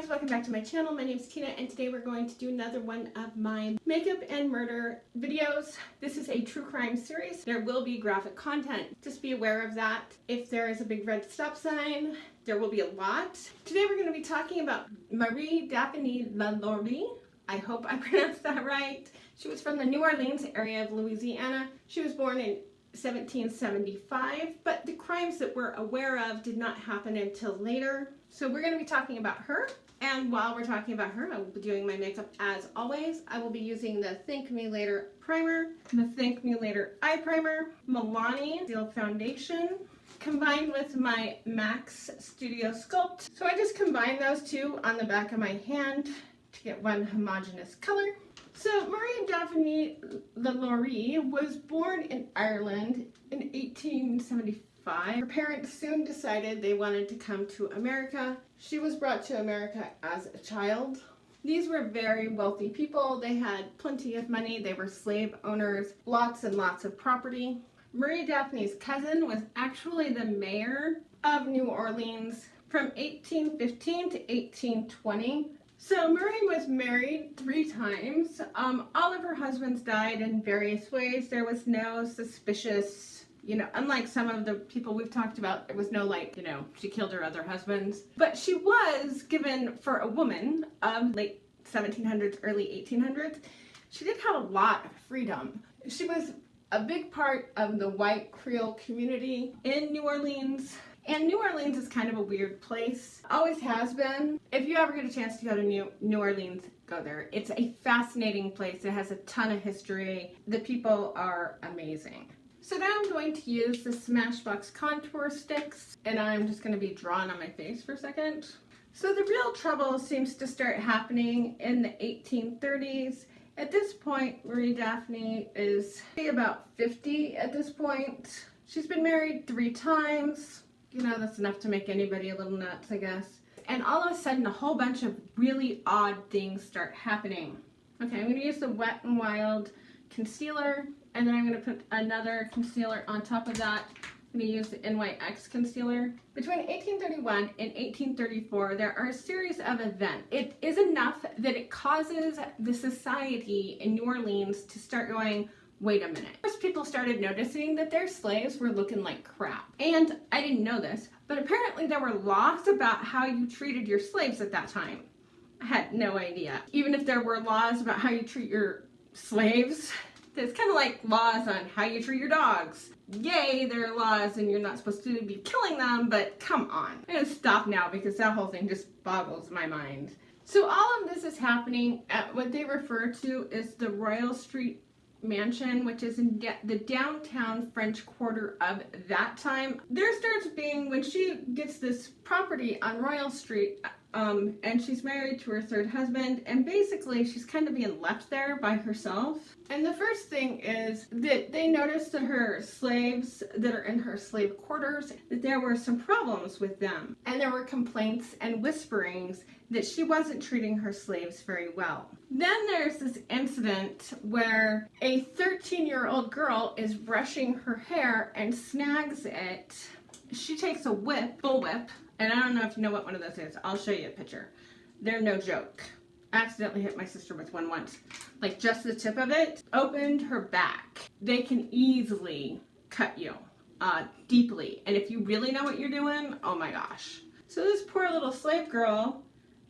guys, welcome back to my channel. My name is Tina and today we're going to do another one of my makeup and murder videos. This is a true crime series. There will be graphic content. Just be aware of that. If there is a big red stop sign, there will be a lot. Today we're going to be talking about Marie Daphanie LaLaurie. I hope I pronounced that right. She was from the New Orleans area of Louisiana. She was born in 1775, but the crimes that we're aware of did not happen until later. So we're going to be talking about her, and while we're talking about her, I will be doing my makeup as always. I will be using the Thank Me Later primer, the Thank Me Later eye primer, Maughan Steel foundation, combined with my MAC Studio Sculpt. So I just combined those two on the back of my hand to get one homogeneous color. So Marie Daphanie LaLaurie was born in Ireland in 1875. Her parents soon decided they wanted to come to America. She was brought to America as a child. These were very wealthy people. They had plenty of money. They were slave owners, lots and lots of property. Marie Daphne's cousin was actually the mayor of New Orleans from 1815 to 1820. So Marie was married 3 times. All of her husbands died in various ways. There was no suspicious, unlike some of the people we've talked about, there was no she killed her other husbands. But she was given, for a woman of late 1700s, early 1800s, she did have a lot of freedom. She was a big part of the white Creole community in New Orleans. And New Orleans is kind of a weird place. Always has been. If you ever get a chance to go to New Orleans, go there. It's a fascinating place. It has a ton of history. The people are amazing. So now I'm going to use the Smashbox contour sticks, and I'm just going to be drawing on my face for a second. So the real trouble seems to start happening in the 1830s. At this point, Marie Daphne is about 50 at this point. She's been married 3 times. That's enough to make anybody a little nuts, I guess. And all of a sudden, a whole bunch of really odd things start happening. Okay, I'm going to use the Wet n Wild concealer, and then I'm going to put another concealer on top of that. I'm going to use the NYX concealer. Between 1831 and 1834, there are a series of events. It is enough that it causes the society in New Orleans to start going, wait a minute. First, people started noticing that their slaves were looking like crap. And I didn't know this, but apparently there were laws about how you treated your slaves at that time. I had no idea. Even if there were laws about how you treat your slaves, it's kind of like laws on how you treat your dogs. Yay, there are laws and you're not supposed to be killing them, but come on. I'm gonna stop now because that whole thing just boggles my mind. So all of this is happening at what they refer to as the Royal Street Mansion, which is in the downtown French Quarter of that time. There starts being, when she gets this property on Royal Street, and she's married to her 3rd husband, and basically she's kind of being left there by herself. And the first thing is that they noticed that her slaves that are in her slave quarters, that there were some problems with them. And there were complaints and whisperings that she wasn't treating her slaves very well. Then there's this incident where a 13-year-old girl is brushing her hair and snags it. She takes a bullwhip, and I don't know if you know what one of those is. I'll show you a picture. They're no joke. I accidentally hit my sister with one once. Like just the tip of it opened her back. They can easily cut you deeply. And if you really know what you're doing, oh my gosh. So this poor little slave girl,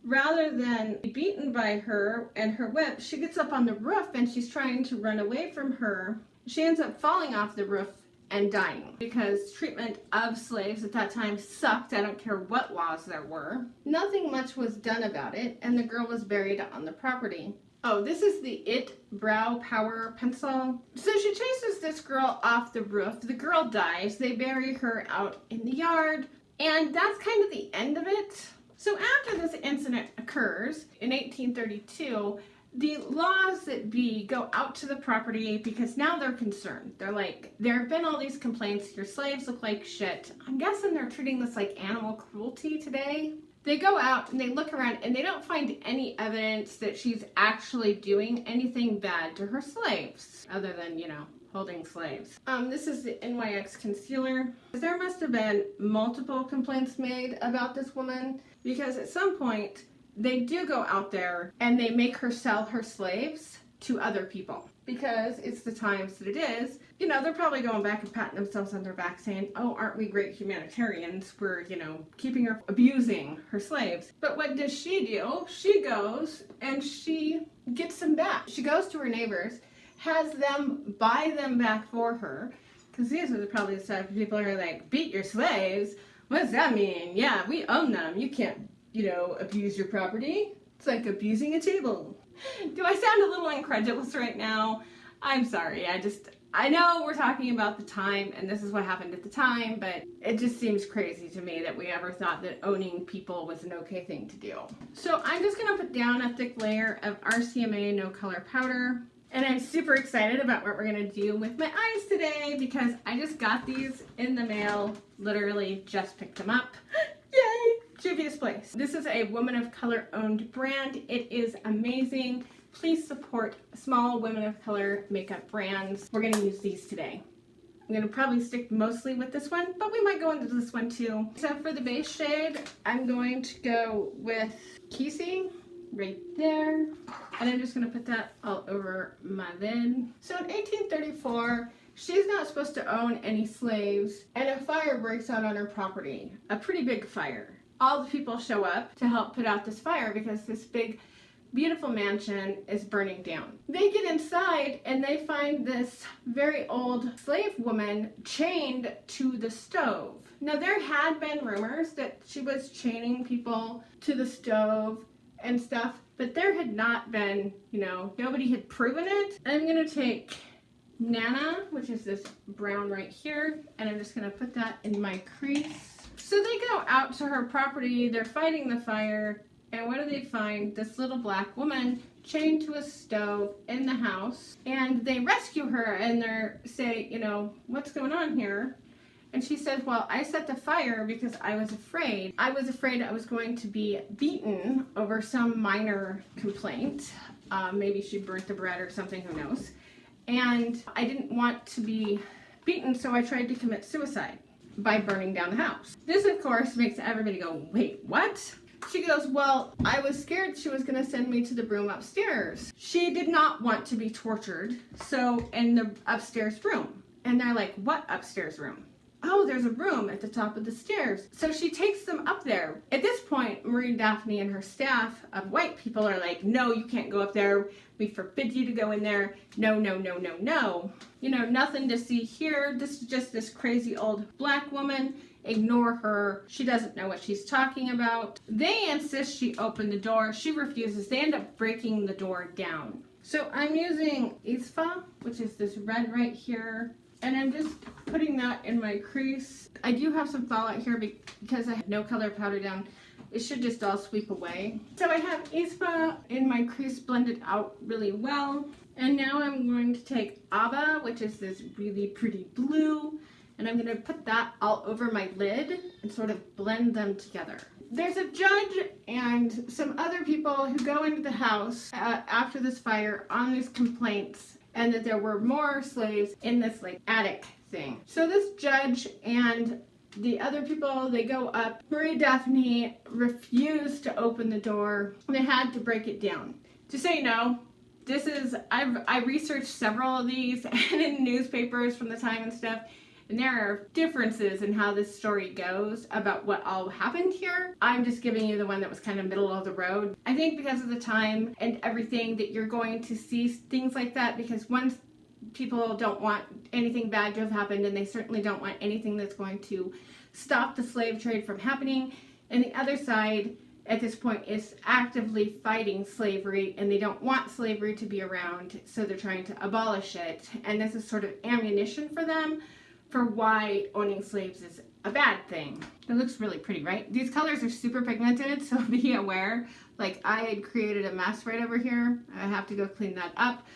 rather than be beaten by her and her whip, she gets up on the roof and she's trying to run away from her. She ends up falling off the roof and dying because treatment of slaves at that time sucked. I don't care what laws there were. Nothing much was done about it, and the girl was buried on the property. Oh, this is the It Brow Power Pencil. So she chases this girl off the roof. The girl dies. They bury her out in the yard, and that's kind of the end of it. So after this incident occurs in 1832, the laws that be go out to the property because now they're concerned. They're like, there have been all these complaints, your slaves look like shit. I'm guessing they're treating this like animal cruelty today. They go out and they look around and they don't find any evidence that she's actually doing anything bad to her slaves, other than, holding slaves. This is the NYX concealer. There must have been multiple complaints made about this woman because at some point they do go out there and they make her sell her slaves to other people because it's the times that it is. You know, they're probably going back and patting themselves on their back saying, oh, aren't we great humanitarians? We're, you know, keeping her, abusing her slaves. But what does she do? She goes and she gets them back. She goes to her neighbors, has them buy them back for her, because these are probably the type of people who are like, beat your slaves? What does that mean? Yeah, we own them. You can't, you know, abuse your property. It's like abusing a table. Do I sound a little incredulous right now? I'm sorry. I know we're talking about the time and this is what happened at the time, but it just seems crazy to me that we ever thought that owning people was an okay thing to do. So I'm just going to put down a thick layer of RCMA no color powder. And I'm super excited about what we're going to do with my eyes today because I just got these in the mail, literally just picked them up. Yay! Juvia's Place. This is a woman of color owned brand. It is amazing. Please support small women of color makeup brands. We're going to use these today. I'm going to probably stick mostly with this one, but we might go into this one too. So for the base shade, I'm going to go with Kissy right there. And I'm just going to put that all over my lid. So in 1834, she's not supposed to own any slaves, and a fire breaks out on her property. A pretty big fire. All the people show up to help put out this fire because this big, beautiful mansion is burning down. They get inside and they find this very old slave woman chained to the stove. Now there had been rumors that she was chaining people to the stove and stuff, but there had not been, you know, nobody had proven it. I'm gonna take Nana, which is this brown right here, and I'm just gonna put that in my crease. So they go out to her property, they're fighting the fire, and what do they find? This little black woman chained to a stove in the house, and they rescue her and they say, you know, what's going on here? And she says, well, I set the fire because I was afraid. I was afraid I was going to be beaten over some minor complaint. Maybe she burnt the bread or something, who knows. And I didn't want to be beaten, so I tried to commit suicide by burning down the house. This, of course, makes everybody go, wait, what? She goes, well, I was scared she was going to send me to the room upstairs. She did not want to be tortured, so in the upstairs room. And they're like, what upstairs room? Oh, there's a room at the top of the stairs. So she takes them up there. At this point, Marie Daphne and her staff of white people are like, no, you can't go up there. We forbid you to go in there. No, no, no, no, no. You know, nothing to see here. This is just this crazy old black woman. Ignore her. She doesn't know what she's talking about. They insist she open the door. She refuses. They end up breaking the door down. So I'm using Isfa, which is this red right here. And I'm just putting that in my crease. I do have some fallout here because I have no color powder down. It should just all sweep away. So I have Ispa in my crease blended out really well. And now I'm going to take Aba, which is this really pretty blue, and I'm going to put that all over my lid and sort of blend them together. There's a judge and some other people who go into the house after this fire on these complaints, and that there were more slaves in this like attic thing. So this judge and the other people, they go up. Marie Daphne refused to open the door. They had to break it down. Just so you know, this is, I researched several of these and in newspapers from the time and stuff, and there are differences in how this story goes about what all happened here. I'm just giving you the one that was kind of middle of the road. I think because of the time and everything that you're going to see things like that, because once people don't want anything bad to have happened, and they certainly don't want anything that's going to stop the slave trade from happening. And the other side at this point is actively fighting slavery, and they don't want slavery to be around, so they're trying to abolish it. And this is sort of ammunition for them for why owning slaves is a bad thing. It looks really pretty, right? These colors are super pigmented, so be aware. Like, I had created a mess right over here. I have to go clean that up.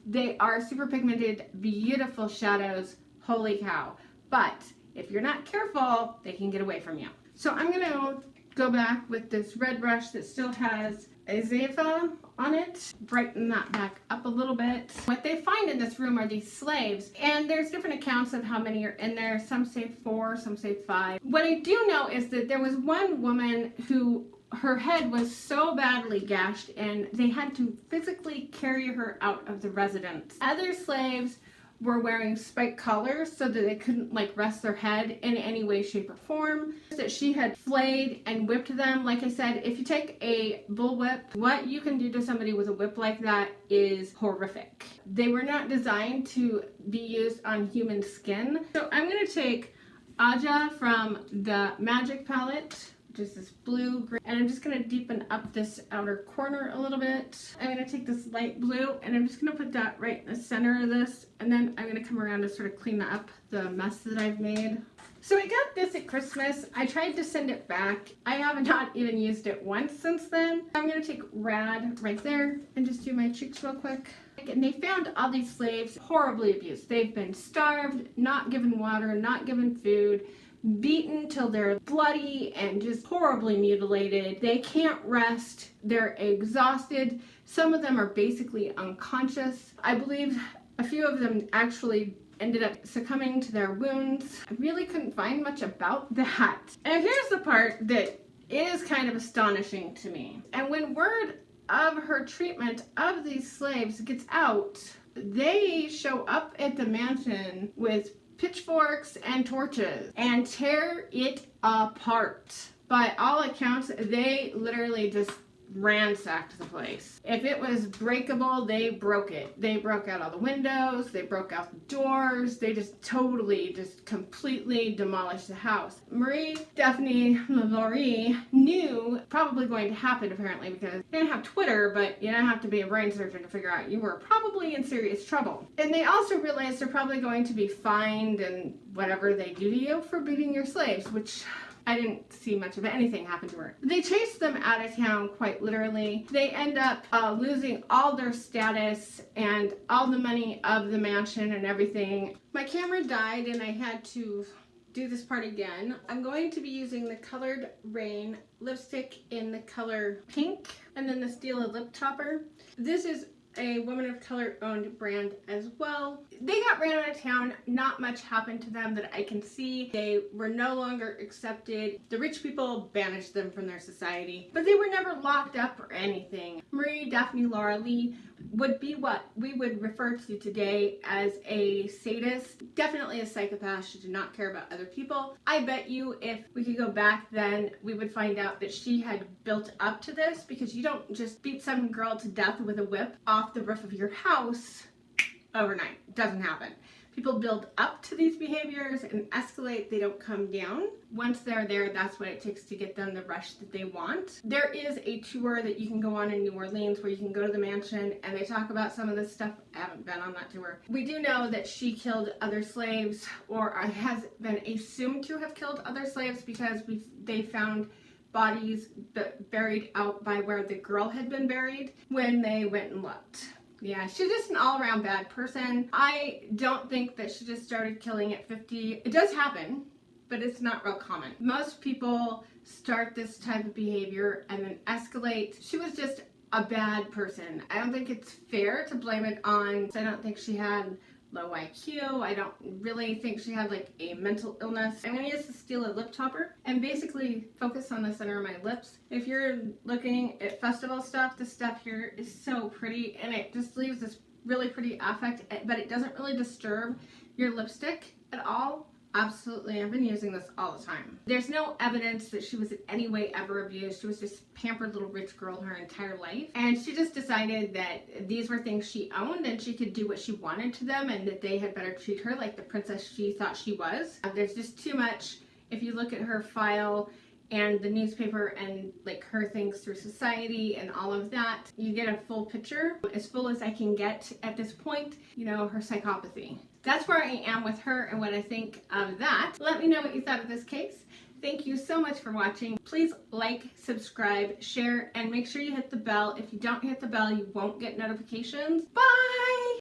They are super pigmented, beautiful shadows. Holy cow. But if you're not careful, they can get away from you. So I'm gonna go back with this red brush that still has Azafa on it, brighten that back up a little bit. What they find in this room are these slaves, and there's different accounts of how many are in there. Some say 4, some say 5. What I do know is that there was one woman who her head was so badly gashed and they had to physically carry her out of the residence. Other slaves were wearing spiked collars so that they couldn't like rest their head in any way, shape, or form. That she had flayed and whipped them. Like I said, if you take a bullwhip, what you can do to somebody with a whip like that is horrific. They were not designed to be used on human skin. So I'm going to take Aja from the Magic palette, which is this blue, green, and I'm just going to deepen up this outer corner a little bit. I'm going to take this light blue and I'm just going to put that right in the center of this, and then I'm going to come around to sort of clean up the mess that I've made. So I got this at Christmas. I tried to send it back. I have not even used it once since then. I'm going to take Rad right there and just do my cheeks real quick. And they found all these slaves horribly abused. They've been starved, not given water, not given food, beaten till they're bloody and just horribly mutilated. They can't rest. They're exhausted. Some of them are basically unconscious. I believe a few of them actually ended up succumbing to their wounds. I really couldn't find much about that. And here's the part that is kind of astonishing to me. And when word of her treatment of these slaves gets out, they show up at the mansion with pitchforks and torches and tear it apart. By all accounts, they literally just ransacked the place. If it was breakable, they broke it. They broke out all the windows, they broke out the doors, they just totally, just completely demolished the house. Marie Daphanie LaLaurie knew probably going to happen apparently, because they didn't have Twitter, but you don't have to be a brain surgeon to figure out you were probably in serious trouble. And they also realized they're probably going to be fined and whatever they do to you for beating your slaves, which I didn't see much of anything happen to her. They chased them out of town, quite literally. They end up losing all their status and all the money of the mansion and everything. My camera died and I had to do this part again. I'm going to be using the Colored Rain lipstick in the color pink and then the Stila lip topper. This is a woman of color owned brand as well. They got ran out of town. Not much happened to them that I can see. They were no longer accepted. The rich people banished them from their society, but they were never locked up or anything. Marie Daphanie LaLaurie would be what we would refer to today as a sadist. Definitely a psychopath. She did not care about other people. I bet you if we could go back then, we would find out that she had built up to this, because you don't just beat some girl to death with a whip off the roof of your house overnight. It doesn't happen. People build up to these behaviors and escalate. They don't come down. Once they're there, that's what it takes to get them the rush that they want. There is a tour that you can go on in New Orleans where you can go to the mansion and they talk about some of this stuff. I haven't been on that tour. We do know that she killed other slaves, or has been assumed to have killed other slaves, because they found bodies buried out by where the girl had been buried when they went and looked. Yeah, she's just an all-around bad person. I don't think that she just started killing at 50. It does happen, but it's not real common. Most people start this type of behavior and then escalate. She was just a bad person. I don't think it's fair to blame it on, I don't think she had low IQ. I don't really think she had like a mental illness. I'm going to use the Stila lip topper and basically focus on the center of my lips. If you're looking at festival stuff, this stuff here is so pretty and it just leaves this really pretty affect, but it doesn't really disturb your lipstick at all. Absolutely, I've been using this all the time. There's no evidence that she was in any way ever abused. She was just a pampered little rich girl her entire life. And she just decided that these were things she owned and she could do what she wanted to them, and that they had better treat her like the princess she thought she was. There's just too much. If you look at her file and the newspaper and like her things through society and all of that, you get a full picture, as full as I can get at this point, you know, her psychopathy. That's where I am with her and what I think of that. Let me know what you thought of this case. Thank you so much for watching. Please like, subscribe, share, and make sure you hit the bell. If you don't hit the bell, you won't get notifications. Bye!